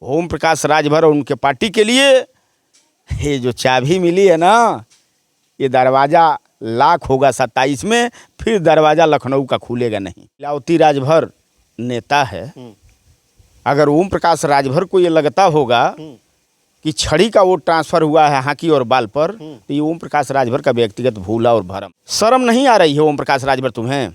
ओम प्रकाश राजभर और उनके पार्टी के लिए ये जो चाबी मिली है ना, ये दरवाज़ा लाख होगा 27 में, फिर दरवाज़ा लखनऊ का खुलेगा नहीं। लीलावती राजभर नेता है। अगर ओम प्रकाश राजभर को ये लगता होगा कि छड़ी का वोट ट्रांसफ़र हुआ है हाकी और बाल पर, तो ये ओम प्रकाश राजभर का व्यक्तिगत भूला और भरम। शर्म नहीं आ रही है ओम प्रकाश राजभर तुम्हें?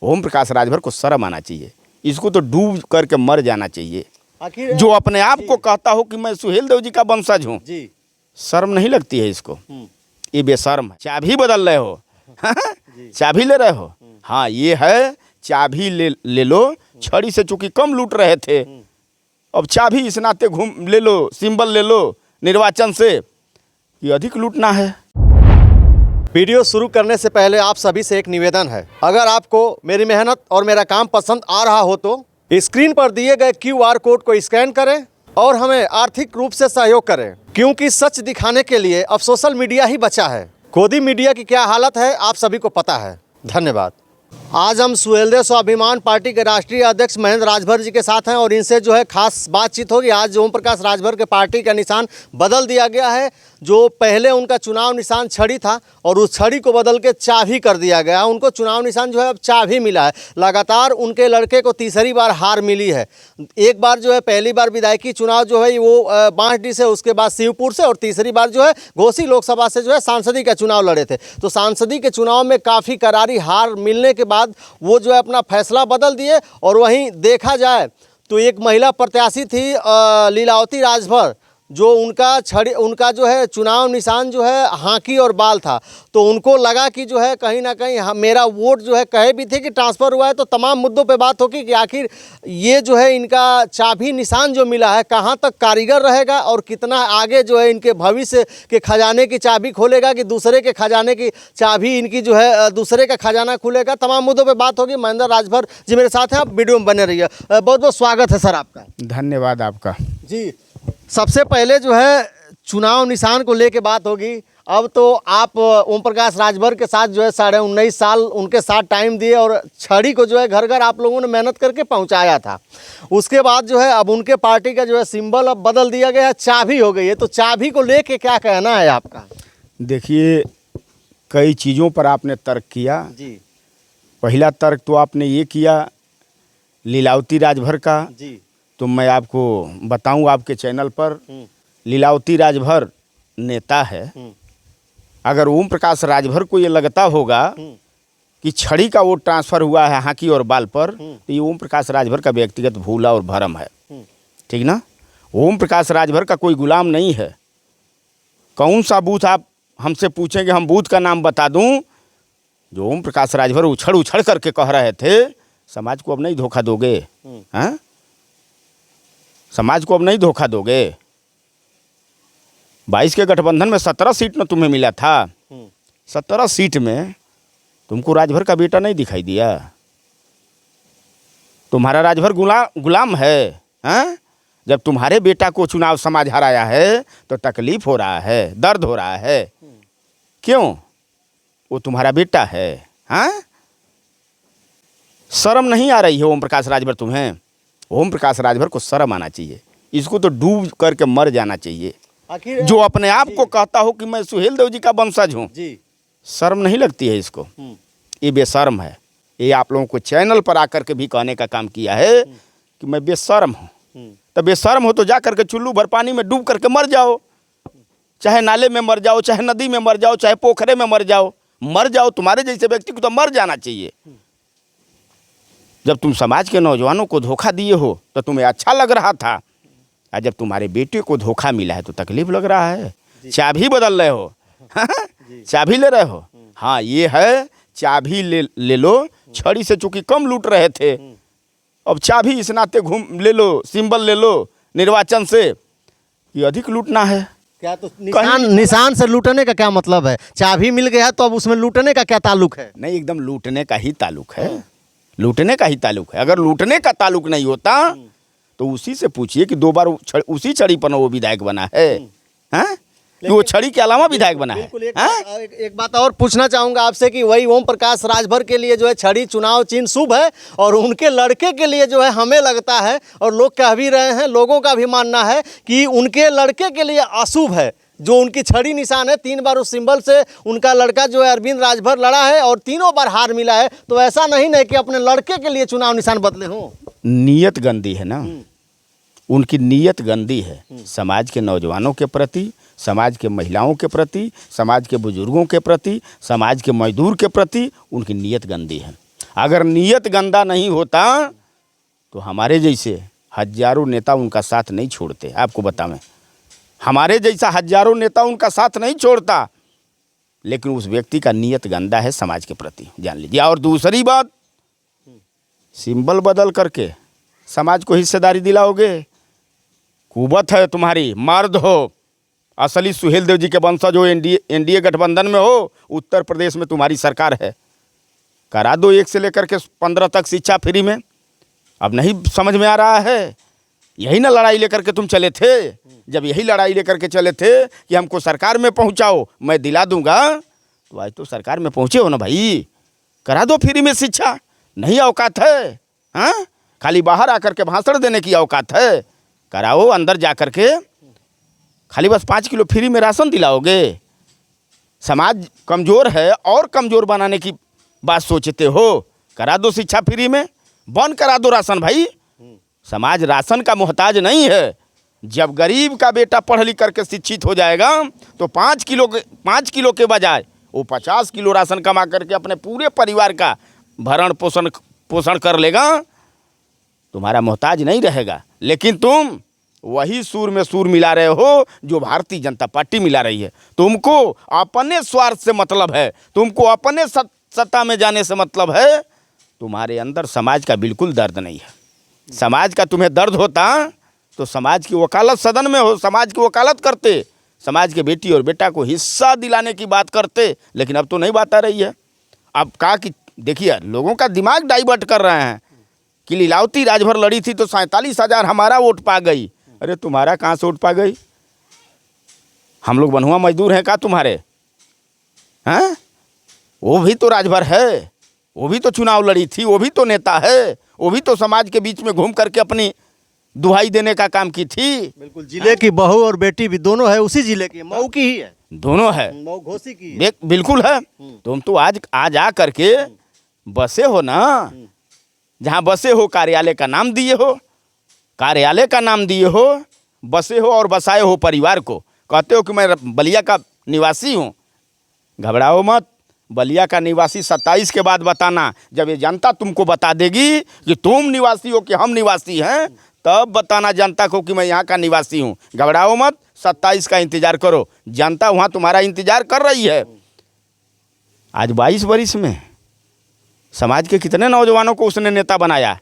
ओम प्रकाश राजभर को शर्म आना चाहिए। इसको तो डूब करके मर जाना चाहिए। जो अपने आप को कहता हो कि मैं सुहेल देव जी का वंशज हूँ, शर्म नहीं लगती है इसको? ये बेशर्म है। चाबी बदल रहे हो, चाबी ले रहे हो। हाँ, ये है चाबी ले लो। छड़ी से चूंकि कम लूट रहे थे, अब चाबी इस नाते घूम ले लो, सिंबल ले लो निर्वाचन से, ये अधिक लूटना है। वीडियो शुरू करने से पहले आप सभी से एक निवेदन है, अगर आपको मेरी मेहनत और मेरा काम पसंद आ रहा हो तो स्क्रीन पर दिए गए QR कोड को स्कैन करें और हमें आर्थिक रूप से सहयोग करें, क्योंकि सच दिखाने के लिए अब सोशल मीडिया ही बचा है। गोदी मीडिया की क्या हालत है आप सभी को पता है। धन्यवाद। आज हम सुहेलदेव स्वाभिमान पार्टी के राष्ट्रीय अध्यक्ष महेंद्र राजभर जी के साथ हैं और इनसे जो है खास बातचीत होगी। आज ओम प्रकाश राजभर के पार्टी का निशान बदल दिया गया है। जो पहले उनका चुनाव निशान छड़ी था और उस छड़ी को बदल के चाबी कर दिया गया। उनको चुनाव निशान जो है अब चाबी मिला है। लगातार उनके लड़के को तीसरी बार हार मिली है। एक बार जो है पहली बार विधायकी चुनाव जो है वो बांसडीह से, उसके बाद शिवपुर से, और तीसरी बार जो है घोसी लोकसभा से जो है सांसदी का चुनाव लड़े थे। तो सांसदी के चुनाव में काफ़ी करारी हार मिलने के बाद वो जो है अपना फैसला बदल दिए। और वहीं देखा जाए तो एक महिला प्रत्याशी थी लीलावती राजभर, जो उनका जो है चुनाव निशान जो है हाकी और बाल था। तो उनको लगा कि जो है कहीं ना कहीं मेरा वोट जो है, कहे भी थे कि ट्रांसफ़र हुआ है, तो तमाम मुद्दों पे बात होगी कि आखिर ये जो है इनका चाबी निशान जो मिला है कहाँ तक कारीगर रहेगा और कितना आगे जो है इनके भविष्य के खजाने की चाबी खोलेगा कि दूसरे के खजाने की चाबी इनकी जो है दूसरे का खजाना खुलेगा। तमाम मुद्दों पर बात होगी। महेंद्र राजभर जी मेरे साथ हैं, आप वीडियो में बने रहिए। बहुत बहुत स्वागत है सर आपका। धन्यवाद आपका जी। सबसे पहले जो है चुनाव निशान को लेके बात होगी। अब तो आप ओम प्रकाश राजभर के साथ जो है 19.5 साल उनके साथ टाइम दिए और छड़ी को जो है घर घर आप लोगों ने मेहनत करके पहुंचाया था। उसके बाद जो है अब उनके पार्टी का जो है सिंबल अब बदल दिया गया है, चाबी हो गई है। तो चाबी को लेके क्या कहना है आपका? देखिए, कई चीज़ों पर आपने तर्क किया जी। पहला तर्क तो आपने ये किया लीलावती राजभर का। जी। तो मैं आपको बताऊं, आपके चैनल पर लीलावती राजभर नेता है। अगर ओम प्रकाश राजभर को ये लगता होगा कि छड़ी का वोट ट्रांसफ़र हुआ है हाकी और बाल पर, तो ये ओम प्रकाश राजभर का व्यक्तिगत भूला और भरम है। ठीक ना? ओम प्रकाश राजभर का कोई गुलाम नहीं है। कौन सा बूथ आप हमसे पूछेंगे, हम बूथ का नाम बता दूं। जो ओम प्रकाश राजभर उछड़ उछड़ करके कह रहे थे, समाज को अब नहीं धोखा दोगे? हाँ, समाज को अब नहीं धोखा दोगे? 22 के गठबंधन में 17 सीट में तुम्हें मिला था। 17 सीट में तुमको राजभर का बेटा नहीं दिखाई दिया? तुम्हारा राजभर गुलाम है? हाँ? जब तुम्हारे बेटा को चुनाव समाज हराया है तो तकलीफ हो रहा है, दर्द हो रहा है। क्यों? वो तुम्हारा बेटा है। हाँ? शर्म नहीं आ रही है ओम प्रकाश राजभर तुम्हें? ओम प्रकाश राजभर को शर्म आना चाहिए। इसको तो डूब करके मर जाना चाहिए। जो अपने आप को कहता हो कि मैं सुहेल देव जी का वंशज हूँ, शर्म नहीं लगती है इसको? ये बेशर्म है। ये आप लोगों को चैनल पर आकर के भी कहने का काम किया है कि मैं बेशर्म हूँ। तो बेशर्म हो तो जा करके चुल्लू भर पानी में डूब करके मर जाओ। चाहे नाले में मर जाओ, चाहे नदी में मर जाओ, चाहे पोखरे में मर जाओ, मर जाओ। तुम्हारे जैसे व्यक्ति को तो मर जाना चाहिए। जब तुम समाज के नौजवानों को धोखा दिए हो तो तुम्हें अच्छा लग रहा था, और जब तुम्हारे बेटे को धोखा मिला है तो तकलीफ लग रहा है। चाबी बदल रहे हो, चाबी ले रहे हो। हाँ, ये है चाबी ले लो। छड़ी से चूंकि कम लूट रहे थे, अब चाबी इस नाते घूम ले लो, सिंबल ले लो निर्वाचन से, ये अधिक लूटना है। क्या तो निशान से लूटने का क्या मतलब है? चाबी मिल गया तो अब उसमें लूटने का क्या ताल्लुक है? नहीं, एकदम लूटने का ही ताल्लुक है। लूटने का ही ताल्लुक है। अगर लूटने का ताल्लुक नहीं होता तो उसी से पूछिए कि 2 बार उसी छड़ी पर वो विधायक बना है। हाँ? कि वो छड़ी के अलावा विधायक बना है। बिल्कुल एक बात और पूछना चाहूंगा आपसे कि वही ओम प्रकाश राजभर के लिए जो है छड़ी चुनाव चिन्ह शुभ है और उनके लड़के के लिए जो है हमें लगता है और लोग कह भी रहे हैं, लोगों का भी मानना है कि उनके लड़के के लिए अशुभ है जो उनकी छड़ी निशान है। 3 बार उस सिंबल से उनका लड़का जो है अरविंद राजभर लड़ा है और तीनों बार हार मिला है। तो ऐसा नहीं कि अपने लड़के के लिए चुनाव निशान बदले हों। नीयत गंदी है ना, उनकी नीयत गंदी है समाज के नौजवानों के प्रति, समाज के महिलाओं के प्रति, समाज के बुजुर्गों के प्रति, समाज के मजदूर के प्रति उनकी नीयत गंदी है। अगर नीयत गंदा नहीं होता तो हमारे जैसे हजारों नेता उनका साथ नहीं छोड़ते। आपको बतावें, हमारे जैसा हजारों नेता उनका साथ नहीं छोड़ता, लेकिन उस व्यक्ति का नीयत गंदा है समाज के प्रति, जान लीजिए। और दूसरी बात, सिंबल बदल करके समाज को हिस्सेदारी दिलाओगे, कुबत है तुम्हारी, मर्द हो, असली सुहेल देव जी के वंशज हो, एनडीए गठबंधन में हो, उत्तर प्रदेश में तुम्हारी सरकार है, करा दो 1 से लेकर के 15 तक शिक्षा फ्री में। अब नहीं समझ में आ रहा है, यही ना लड़ाई लेकर के तुम चले थे। जब यही लड़ाई लेकर के चले थे कि हमको सरकार में पहुंचाओ, मैं दिला दूंगा, तो आज तो सरकार में पहुंचे हो ना भाई, करा दो फ्री में शिक्षा। नहीं औकात है, हाँ, खाली बाहर आकर के भाषण देने की औकात है, कराओ अंदर जा कर के। खाली बस 5 किलो फ्री में राशन दिलाओगे? समाज कमज़ोर है और कमज़ोर बनाने की बात सोचते हो, करा दो शिक्षा फ्री में, बंद करा दो राशन भाई। समाज राशन का मोहताज नहीं है। जब गरीब का बेटा पढ़ लिख करके शिक्षित हो जाएगा तो 5 किलो के बजाय वो 50 किलो राशन कमा करके अपने पूरे परिवार का भरण पोषण कर लेगा, तुम्हारा मोहताज नहीं रहेगा। लेकिन तुम वही सूर में सूर मिला रहे हो जो भारतीय जनता पार्टी मिला रही है। तुमको अपने स्वार्थ से मतलब है, तुमको अपने सत्ता में जाने से मतलब है, तुम्हारे अंदर समाज का बिल्कुल दर्द नहीं है। समाज का तुम्हें दर्द होता तो समाज की वकालत सदन में हो, समाज की वकालत करते, समाज के बेटी और बेटा को हिस्सा दिलाने की बात करते। लेकिन अब तो नहीं बात आ रही है। अब कहा कि देखिए, लोगों का दिमाग डाइवर्ट कर रहे हैं कि लीलावती राजभर लड़ी थी तो 47,000 हमारा वोट पा गई। अरे तुम्हारा कहाँ से वोट पा गई? हम लोग बंधुआ मजदूर हैं का तुम्हारे? हैं? वो भी तो राजभर है, वो भी तो चुनाव लड़ी थी, वो भी तो नेता है, वो भी तो समाज के बीच में घूम करके अपनी दुहाई देने का काम की थी। बिल्कुल, जिले की बहू और बेटी भी दोनों है, उसी जिले की, मऊ की ही है, दोनों है, मऊ घोसी की है। बिल्कुल है। तुम तो आज आ करके बसे हो ना, जहाँ बसे हो कार्यालय का नाम दिए हो, कार्यालय का नाम दिए हो, बसे हो और बसाए हो परिवार को। कहते हो कि मैं बलिया का निवासी हूँ। घबराओ मत, बलिया का निवासी 27 के बाद बताना। जब ये जनता तुमको बता देगी कि तुम निवासी हो कि हम निवासी हैं, तब बताना जनता को कि मैं यहाँ का निवासी हूँ। घबराओ मत, 27 का इंतजार करो, जनता वहाँ तुम्हारा इंतजार कर रही है। आज 22 वर्ष में समाज के कितने नौजवानों को उसने नेता बनाया।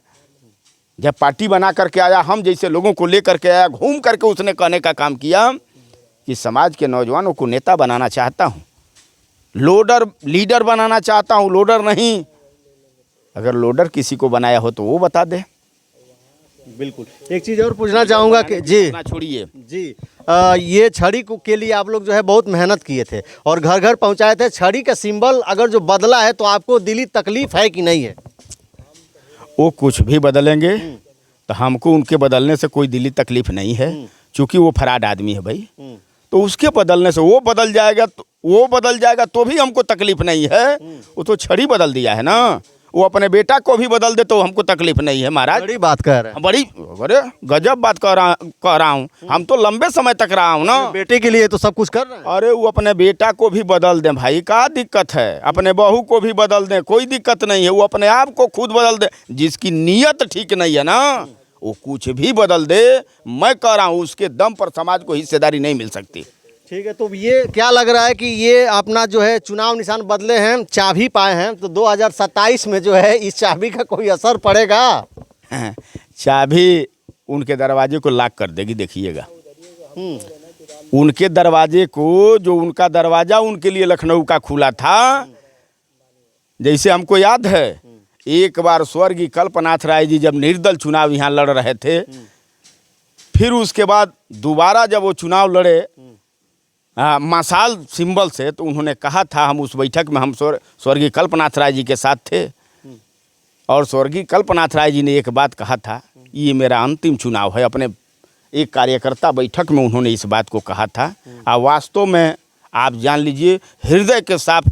जब पार्टी बना करके आया, हम जैसे लोगों को लेकर के आया, घूम करके उसने कहने का काम किया कि समाज के नौजवानों को नेता बनाना चाहता हूँ, लीडर बनाना चाहता हूँ, लोडर नहीं। अगर लोडर किसी को बनाया हो तो वो बता दे। बिल्कुल, एक चीज़ और पूछना चाहूँगा कि जी छोड़िए जी, ये छड़ी के लिए आप लोग जो है बहुत मेहनत किए थे और घर घर पहुँचाए थे। छड़ी का सिंबल अगर जो बदला है तो आपको दिली तकलीफ है कि नहीं है? वो कुछ भी बदलेंगे तो हमको उनके बदलने से कोई दिली तकलीफ नहीं है, क्योंकि वो फराड आदमी है भाई। तो उसके बदलने से वो बदल जाएगा तो भी हमको तकलीफ नहीं है। वो तो छड़ी बदल दिया है ना, वो अपने बेटा को भी बदल दे तो हमको तकलीफ नहीं है महाराज। बड़ी बात कह रहे हैं। बड़े गजब बात कह रहा हूँ। हम तो लंबे समय तक रहा हूँ ना, बेटे के लिए तो सब कुछ कर रहे हैं। अरे वो अपने बेटा को भी बदल दें भाई, क्या दिक्कत है? अपने बहू को भी बदल दें, कोई दिक्कत नहीं है। वो अपने आप को खुद बदल दे। जिसकी नीयत ठीक नहीं है ना, वो कुछ भी बदल दे, मैं कह रहा हूँ उसके दम पर समाज को हिस्सेदारी नहीं मिल सकती। ठीक है, तो ये क्या लग रहा है कि ये अपना जो है चुनाव निशान बदले हैं, चाबी पाए हैं, तो 2027 में जो है इस चाबी का कोई असर पड़ेगा? चाबी उनके दरवाजे को लॉक कर देगी, देखिएगा। उनके दरवाजे को, जो उनका दरवाजा उनके लिए लखनऊ का खुला था, जैसे हमको याद है एक बार स्वर्गीय कल्पनाथ राय जी जब निर्दल चुनाव यहाँ लड़ रहे थे, फिर उसके बाद दोबारा जब वो चुनाव लड़े मशाल सिंबल से, तो उन्होंने कहा था, हम उस बैठक में हम स्वर्गीय कल्पनाथ राय जी के साथ थे, और स्वर्गीय कल्पनाथ राय जी ने एक बात कहा था, ये मेरा अंतिम चुनाव है। अपने एक कार्यकर्ता बैठक में उन्होंने इस बात को कहा था। और वास्तव में आप जान लीजिए, हृदय के साफ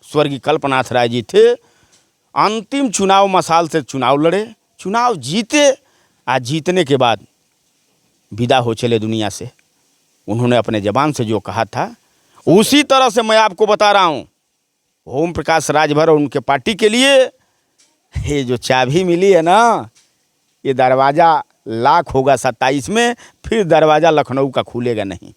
स्वर्गीय कल्पनाथ राय जी थे। अंतिम चुनाव मशाल से चुनाव लड़े, चुनाव जीते, आज जीतने के बाद विदा हो चले दुनिया से। उन्होंने अपने ज़बान से जो कहा था, उसी तरह से मैं आपको बता रहा हूँ, ओम प्रकाश राजभर और उनके पार्टी के लिए ये जो चाबी मिली है ना, ये दरवाज़ा लाख होगा 27 में, फिर दरवाज़ा लखनऊ का खुलेगा नहीं।